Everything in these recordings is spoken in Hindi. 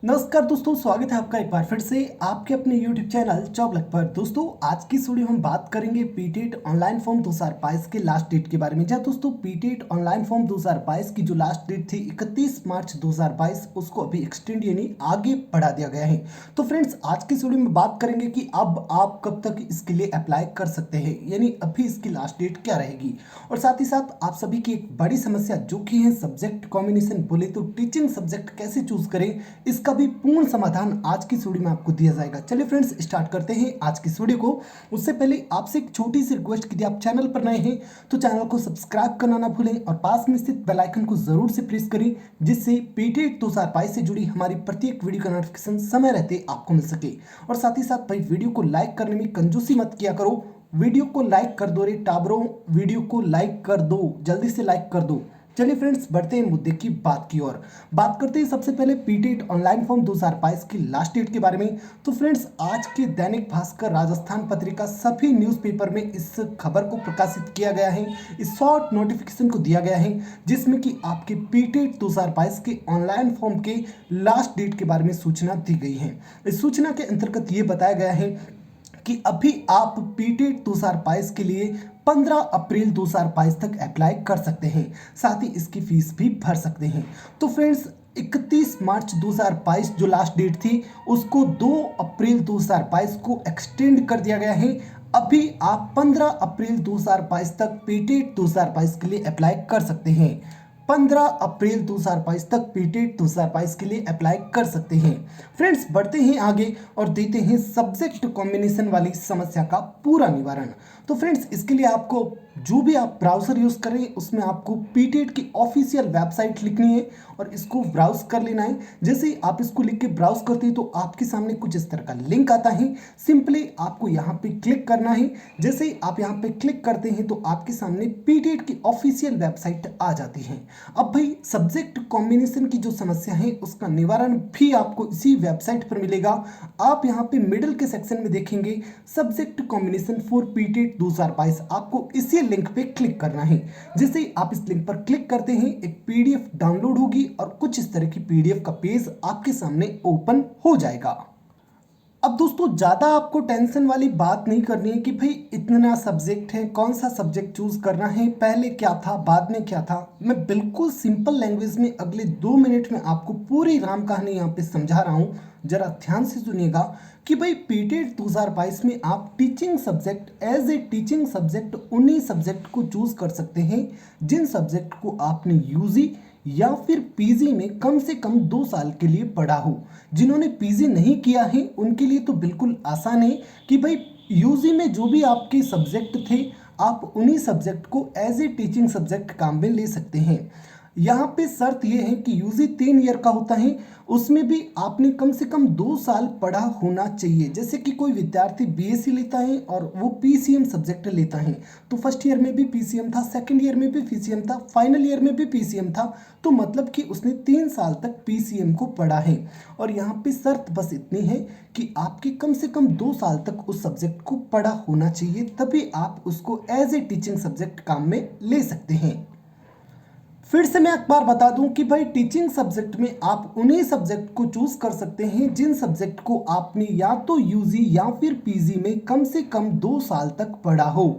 नमस्कार दोस्तों, स्वागत है आपका एक बार फिर से आपके अपने YouTube चैनल जॉब लक पर। दोस्तों आज की इस वीडियो में हम बात करेंगे पीटेट ऑनलाइन फॉर्म 2022 के लास्ट डेट के बारे में। जहाँ दोस्तों पीटेट ऑनलाइन फॉर्म 2022 की जो लास्ट डेट थी 31 मार्च 2022, उसको अभी एक्सटेंड यानी आगे बढ़ा दिया गया है। तो फ्रेंड्स आज की इस वीडियो में बात करेंगे कि अब आप कब तक इसके लिए अप्लाई कर सकते हैं, यानी अभी इसकी लास्ट डेट क्या रहेगी। और साथ ही साथ आप सभी की एक बड़ी समस्या जो कि है सब्जेक्ट कॉम्बिनेशन, बोले तो टीचिंग सब्जेक्ट कैसे चूज करें, इसका भी पूर्ण समाधान आज की वीडियो में आपको दिया जाएगा। चलिए फ्रेंड्स स्टार्ट करते हैं आज की वीडियो को। उससे पहले आपसे एक छोटी सी रिक्वेस्ट की, आप चैनल पर नए हैं तो चैनल को सब्सक्राइब करना ना भूलें और पास में स्थित बेल आइकन को जरूर से प्रेस करें, जिससे पीटेट 2022 से जुड़ी हमारी प्रत्येक वीडियो का नोटिफिकेशन समय रहते आपको मिल सके। और साथ ही साथ भाई वीडियो को लाइक करने में कंजूसी मत किया करो, वीडियो को लाइक कर दो रे टाबरों, वीडियो को लाइक कर दो, जल्दी से लाइक कर दो। चलिए फ्रेंड्स बढ़ते हैं मुद्दे की बात की ओर। बात करते हैं सबसे पहले पीटेट ऑनलाइन फॉर्म 2022 की लास्ट डेट के बारे में। तो फ्रेंड्स आज के दैनिक भास्कर, राजस्थान पत्रिका, सभी न्यूज़पेपर में इस खबर को प्रकाशित किया गया है, इस शॉर्ट नोटिफिकेशन को दिया गया है, जिसमें कि आपके पीटेट 2022 के ऑनलाइन फॉर्म के लास्ट डेट के बारे में सूचना दी गई है। इस सूचना के अंतर्गत ये बताया गया है कि अभी आप पीटेट 2022 के लिए 15 अप्रैल 2022 तक अप्लाई कर सकते हैं, साथ ही इसकी फीस भी भर सकते हैं। तो फ्रेंड्स 31 मार्च 2022 जो लास्ट डेट थी उसको 2 अप्रैल 2022 को एक्सटेंड कर दिया गया है। अभी आप 15 अप्रैल 2022 तक पीटेट 2022 के लिए अप्लाई कर सकते हैं। 15 अप्रैल 2022 तक पीटेट 2022 के लिए अप्लाई कर सकते हैं। फ्रेंड्स बढ़ते हैं आगे और देते हैं सब्जेक्ट कॉम्बिनेशन वाली समस्या का पूरा निवारण। तो फ्रेंड्स इसके लिए आपको जो भी आप ब्राउज़र यूज़ करें उसमें आपको पीटेट की ऑफिशियल वेबसाइट लिखनी है और इसको ब्राउज कर लेना है। जैसे ही आप इसको लिख के ब्राउज करते हैं तो आपके सामने कुछ इस तरह का लिंक आता है, सिंपली आपको यहाँ पे क्लिक करना है। जैसे ही आप यहाँ पे क्लिक करते हैं तो आपके सामने पीटेट की ऑफिशियल वेबसाइट आ जाती है। अब भाई सब्जेक्ट कॉम्बिनेशन की जो समस्या है उसका निवारण भी आपको इसी वेबसाइट पर मिलेगा। आप यहाँ पे मिडिल के सेक्शन में देखेंगे सब्जेक्ट कॉम्बिनेशन फॉर पीटेट 2022, आपको इसी लिंक पे क्लिक करना है। जैसे ही आप इस लिंक पर क्लिक करते हैं एक पीडीएफ डाउनलोड होगी और कुछ इस तरह की पीडीएफ का पेज आपके सामने ओपन हो जाएगा। अब दोस्तों ज़्यादा आपको टेंशन वाली बात नहीं करनी है कि भाई इतना सब्जेक्ट है, कौन सा सब्जेक्ट चूज करना है, पहले क्या था बाद में क्या था। मैं बिल्कुल सिंपल लैंग्वेज में अगले 2 मिनट में आपको पूरी राम कहानी यहाँ पे समझा रहा हूँ, जरा ध्यान से सुनिएगा कि भाई पीटेट 2022 में आप teaching subject as a teaching subject उन्हीं सब्जेक्ट को चूज कर सकते हैं जिन सब्जेक्ट को आपने यूजी या फिर पीजी में कम से कम 2 साल के लिए पढ़ा हो। जिन्होंने पीजी नहीं किया है उनके लिए तो बिल्कुल आसान है कि भाई यूजी में जो भी आपके सब्जेक्ट थे आप उन्हीं सब्जेक्ट को एज ए टीचिंग सब्जेक्ट काम में ले सकते हैं। यहाँ पे शर्त यह है कि यूजी 3 ईयर का होता है, उसमें भी आपने कम से कम 2 साल पढ़ा होना चाहिए। जैसे कि कोई विद्यार्थी बीएससी लेता है और वो पीसीएम सब्जेक्ट लेता है तो फर्स्ट ईयर में भी पीसीएम था, सेकंड ईयर में भी पीसीएम था, फाइनल ईयर में भी पीसीएम था, तो मतलब कि उसने 3 साल तक पीसीएम को पढ़ा है। और यहाँ पे शर्त बस इतनी है कि आपके कम से कम 2 साल तक उस सब्जेक्ट को पढ़ा होना चाहिए, तभी आप उसको एज ए टीचिंग सब्जेक्ट काम में ले सकते हैं। फिर से मैं एक बार बता दूं कि भाई टीचिंग सब्जेक्ट में आप उन्हीं सब्जेक्ट को चूज कर सकते हैं जिन सब्जेक्ट को आपने या तो यूजी या फिर पीजी में कम से कम 2 साल तक पढ़ा हो।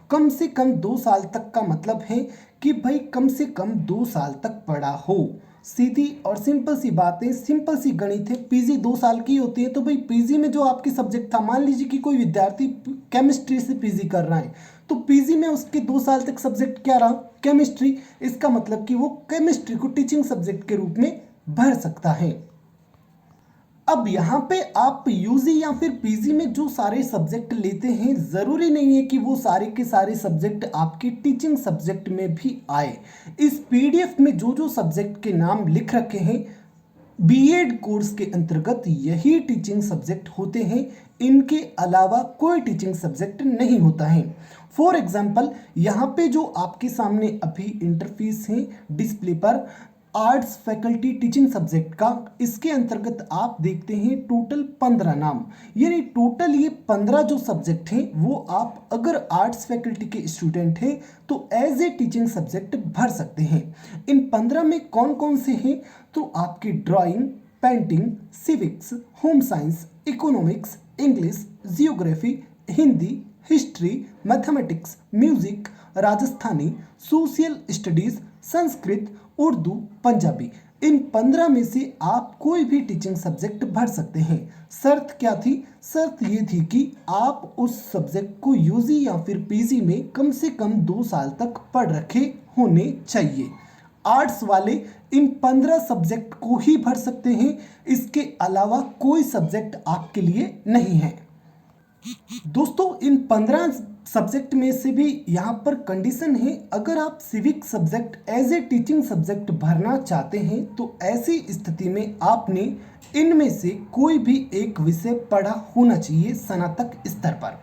कम से कम 2 साल तक का मतलब है कि भाई कम से कम 2 साल तक पढ़ा हो। सीधी और सिंपल सी बात है, सिंपल सी गणित है। पीजी 2 साल की होती है तो भाई पीजी में जो आपके सब्जेक्ट था, मान लीजिए कि कोई विद्यार्थी केमिस्ट्री से पीजी कर रहा है तो पीजी में उसके 2 साल तक सब्जेक्ट क्या रहा, केमिस्ट्री। इसका मतलब कि वो केमिस्ट्री को टीचिंग सब्जेक्ट के रूप में भर सकता है। अब यहाँ पे आप यूजी या फिर पीजी में जो सारे सब्जेक्ट लेते हैं जरूरी नहीं है कि वो सारे के सारे सब्जेक्ट आपके टीचिंग सब्जेक्ट में भी आए। इस पीडीएफ में जो जो सब्जेक्ट के नाम लिख रखे हैं बीएड कोर्स के अंतर्गत यही टीचिंग सब्जेक्ट होते हैं, इनके अलावा कोई टीचिंग सब्जेक्ट नहीं होता है। फॉर एग्जाम्पल यहाँ पे जो आपके सामने अभी इंटरफेस है डिस्प्ले पर आर्ट्स फैकल्टी टीचिंग सब्जेक्ट का, इसके अंतर्गत आप देखते हैं टोटल 15 नाम, यानी टोटल ये 15 जो सब्जेक्ट हैं वो आप अगर आर्ट्स फैकल्टी के स्टूडेंट हैं तो एज ए टीचिंग सब्जेक्ट भर सकते हैं। इन 15 में कौन कौन से हैं तो आपकी drawing, painting, civics, home science, economics, English, geography, Hindi, history, mathematics, music, Rajasthani, social studies, Sanskrit, Urdu, Punjabi. इन 15 में से आप कोई भी टीचिंग सब्जेक्ट भर सकते हैं। शर्त क्या थी? शर्त ये थी कि आप उस सब्जेक्ट को यूजी या फिर पीजी में कम से कम 2 साल तक पढ़ रखे होने चाहिए। आर्ट्स वाले इन 15 सब्जेक्ट को ही भर सकते हैं, इसके अलावा कोई सब्जेक्ट आपके लिए नहीं है। दोस्तों इन 15 सब्जेक्ट में से भी यहाँ पर कंडीशन है, अगर आप civic subject as a teaching subject भरना चाहते हैं तो ऐसी स्थिति में आपने इनमें से कोई भी एक विषय पढ़ा होना चाहिए स्नातक स्तर पर।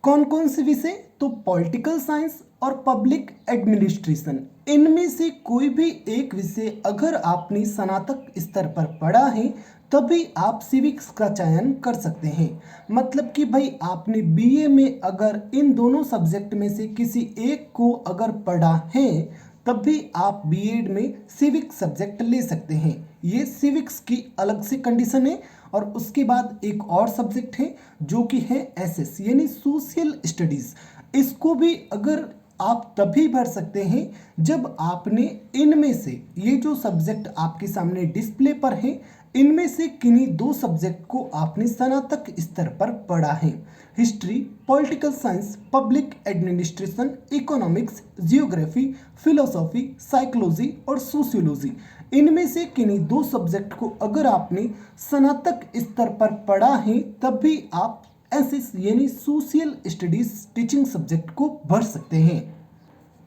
कौन कौन से विषय? तो पॉलिटिकल साइंस और पब्लिक एडमिनिस्ट्रेशन, इनमें से कोई भी एक विषय अगर आपने स्नातक स्तर पर पढ़ा है तभी आप सिविक्स का चयन कर सकते हैं। मतलब कि भाई आपने बीए में अगर इन दोनों सब्जेक्ट में से किसी एक को अगर पढ़ा है तब भी आप बीएड में सिविक्स सब्जेक्ट ले सकते हैं। ये सिविक्स की अलग से कंडीशन है। और उसके बाद एक और सब्जेक्ट है जो कि है एसएस यानी सोशल स्टडीज। इसको भी अगर आप तभी भर सकते हैं जब आपने इनमें से ये जो सब्जेक्ट आपके सामने डिस्प्ले पर है इनमें से किन्हीं 2 सब्जेक्ट को आपने स्नातक स्तर पर पढ़ा है। History, political science, public administration, economics, geography, philosophy, psychology और सोशियोलॉजी, इनमें से किन्हीं 2 सब्जेक्ट को अगर आपने स्नातक स्तर पर पढ़ा है तब भी आप एसएस यानी सोशल स्टडीज टीचिंग सब्जेक्ट को भर सकते हैं।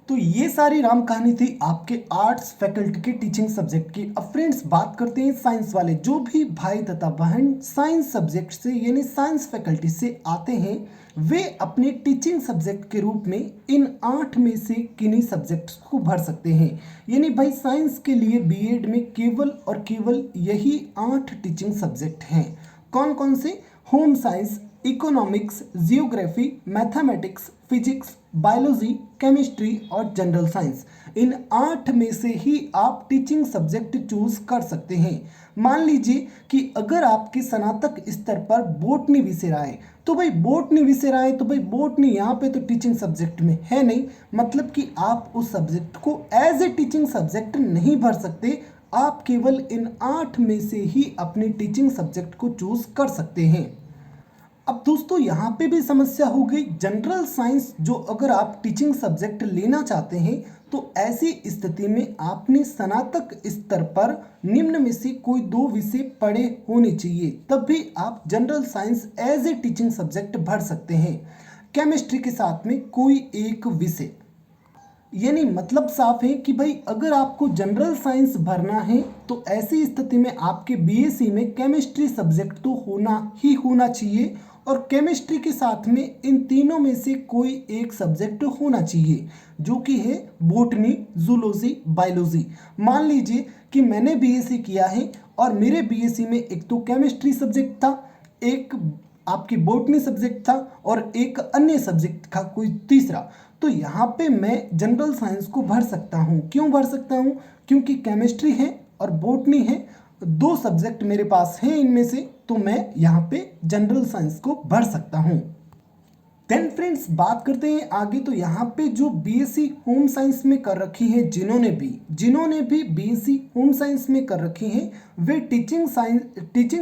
तो ये सारी राम कहानी थी आपके आर्ट्स फैकल्टी के टीचिंग सब्जेक्ट की। अब फ्रेंड्स बात करते हैं साइंस वाले। जो भी भाई तथा बहन साइंस सब्जेक्ट से यानी साइंस फैकल्टी से आते हैं वे अपने टीचिंग सब्जेक्ट के रूप में इन 8 में से किन्हीं सब्जेक्ट्स को भर सकते हैं। यानी भाई साइंस के लिए बीएड में केवल और केवल यही 8 टीचिंग सब्जेक्ट हैं। कौन कौन से? Home science, economics, geography, mathematics, physics, biology, chemistry और जनरल साइंस। इन 8 में से ही आप टीचिंग सब्जेक्ट चूज कर सकते हैं। मान लीजिए कि अगर आपके स्नातक स्तर पर बॉटनी विषय रहा है तो भाई बॉटनी विषय रहा है तो भाई बॉटनी यहाँ पे तो टीचिंग सब्जेक्ट में है नहीं, मतलब कि आप उस सब्जेक्ट को एज ए टीचिंग सब्जेक्ट नहीं भर सकते। आप केवल इन 8 में से ही अपने टीचिंग सब्जेक्ट को चूज कर सकते हैं। अब दोस्तों यहाँ पे भी समस्या हो गई जनरल साइंस, जो अगर आप टीचिंग सब्जेक्ट लेना चाहते हैं तो ऐसी स्थिति में आपने स्नातक स्तर पर निम्न में से कोई 2 विषय पढ़े होने चाहिए, तब भी आप general science as a teaching subject भर सकते हैं। केमिस्ट्री के साथ में कोई एक विषय, यानी मतलब साफ है कि भाई अगर आपको जनरल साइंस भरना है तो ऐसी स्थिति में आपके बीएससी में केमिस्ट्री सब्जेक्ट तो होना ही होना चाहिए और केमिस्ट्री के साथ में इन तीनों में से कोई एक सब्जेक्ट होना चाहिए जो कि है बॉटनी, जूलॉजी, बायोलॉजी। मान लीजिए कि मैंने बीएससी किया है और मेरे बीएससी में एक तो केमिस्ट्री सब्जेक्ट था, एक आपकी बॉटनी सब्जेक्ट था और एक अन्य सब्जेक्ट था कोई तीसरा, तो यहाँ पे मैं जनरल साइंस को भर सकता हूँ। क्यों भर सकता हूँ? क्योंकि केमिस्ट्री है और बॉटनी है, 2 सब्जेक्ट मेरे पास हैं इनमें से, तो मैं यहाँ पे जनरल साइंस को भर सकता हूँ। देन फ्रेंड्स बात करते हैं आगे। तो यहाँ पे जो बीएससी होम साइंस में कर रखी है जिन्होंने भी बीएससी होम साइंस में कर रखी है वे टीचिंग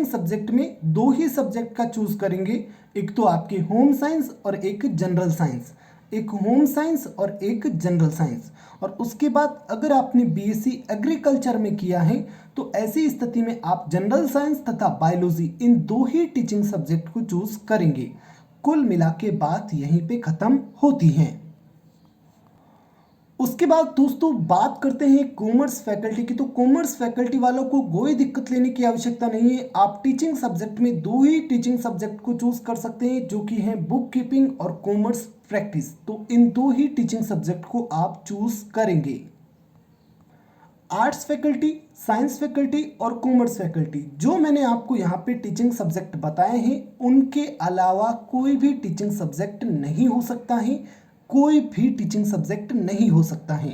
सब्जेक्ट में 2 ही सब्जेक्ट का चूज करेंगे, एक तो आपके होम साइंस और एक जनरल साइंस, एक होम साइंस और एक जनरल साइंस। और उसके बाद अगर आपने बीएससी एग्रीकल्चर में किया है तो ऐसी स्थिति में आप जनरल साइंस तथा बायोलॉजी इन 2 ही टीचिंग सब्जेक्ट को चूज करेंगे। कुल मिला के बात यहीं पे खत्म होती है। उसके बाद दोस्तों बात करते हैं कॉमर्स फैकल्टी की। तो कॉमर्स फैकल्टी वालों को कोई दिक्कत लेने की आवश्यकता नहीं है। आप टीचिंग सब्जेक्ट में 2 ही टीचिंग सब्जेक्ट को चूज कर सकते हैं जो कि है बुक कीपिंग और कॉमर्स प्रैक्टिस। तो इन 2 ही टीचिंग सब्जेक्ट को आप चूज करेंगे। आर्ट्स फैकल्टी, साइंस फैकल्टी और कॉमर्स फैकल्टी जो मैंने आपको यहाँ पे टीचिंग सब्जेक्ट बताए हैं उनके अलावा कोई भी टीचिंग सब्जेक्ट नहीं हो सकता है, कोई भी टीचिंग सब्जेक्ट नहीं हो सकता है।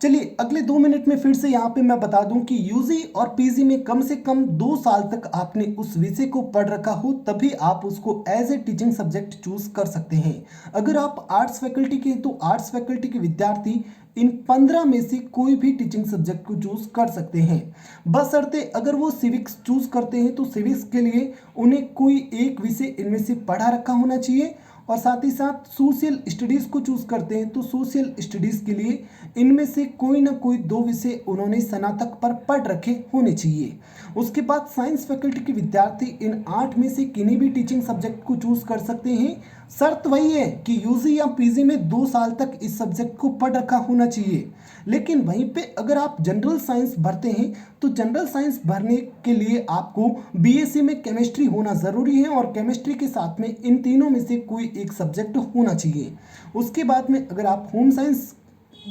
चलिए अगले 2 मिनट में फिर से यहाँ पे मैं बता दूं कि यूजी और पीजी में कम से कम 2 साल तक आपने उस विषय को पढ़ रखा हो, तभी आप उसको as a teaching subject choose कर सकते हैं। अगर आप आर्ट्स फैकल्टी के हैं तो आर्ट्स फैकल्टी के विद्यार्थी इन 15 में से कोई भी टीचिंग सब्जेक्ट को चूज कर सकते हैं, बशर्ते अगर वो सिविक्स चूज करते हैं तो सिविक्स के लिए उन्हें कोई एक विषय इनमें से पढ़ा रखा होना चाहिए, और साथ ही साथ सोशल स्टडीज़ को चूज करते हैं तो सोशल स्टडीज़ के लिए इनमें से कोई ना कोई 2 विषय उन्होंने स्नातक पर पढ़ रखे होने चाहिए। उसके बाद साइंस फैकल्टी के विद्यार्थी इन 8 में से किन्हीं भी टीचिंग सब्जेक्ट को चूज कर सकते हैं। शर्त वही है कि यूजी या पीजी में 2 साल तक इस सब्जेक्ट को पढ़ रखा होना चाहिए। लेकिन वहीं पे अगर आप जनरल साइंस भरते हैं तो जनरल साइंस भरने के लिए आपको बीएससी में केमिस्ट्री होना ज़रूरी है, और केमिस्ट्री के साथ में इन तीनों में से कोई एक सब्जेक्ट होना चाहिए। उसके बाद में अगर आप होम साइंस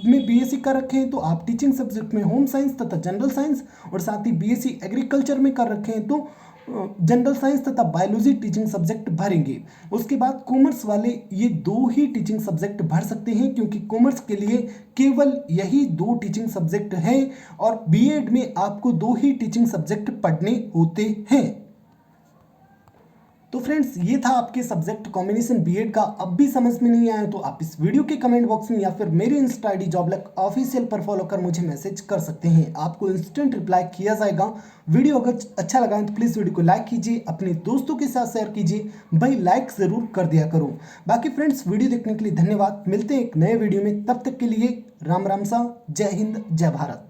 में बीएससी कर रखे हैं तो आप टीचिंग सब्जेक्ट में होम साइंस तथा जनरल साइंस, और साथ ही बीएससी एग्रीकल्चर में कर रखे हैं तो जनरल साइंस तथा बायोलॉजी टीचिंग सब्जेक्ट भरेंगे। उसके बाद कॉमर्स वाले ये 2 ही टीचिंग सब्जेक्ट भर सकते हैं, क्योंकि कॉमर्स के लिए केवल यही 2 टीचिंग सब्जेक्ट हैं, और बीएड में आपको 2 ही टीचिंग सब्जेक्ट पढ़ने होते हैं। तो फ्रेंड्स, ये था आपके सब्जेक्ट कॉम्बिनेशन बीएड का। अब भी समझ में नहीं आया तो आप इस वीडियो के कमेंट बॉक्स में या फिर मेरे इंस्टा आईडी जॉबलक ऑफिशियल पर फॉलो कर मुझे मैसेज कर सकते हैं, आपको इंस्टेंट रिप्लाई किया जाएगा। वीडियो अगर अच्छा लगा है तो प्लीज़ वीडियो को लाइक कीजिए, अपने दोस्तों के साथ शेयर कीजिए, भाई लाइक ज़रूर कर दिया करो। बाकी फ्रेंड्स, वीडियो देखने के लिए धन्यवाद। मिलते हैं एक नए वीडियो में, तब तक के लिए राम राम सा, जय हिंद, जय भारत।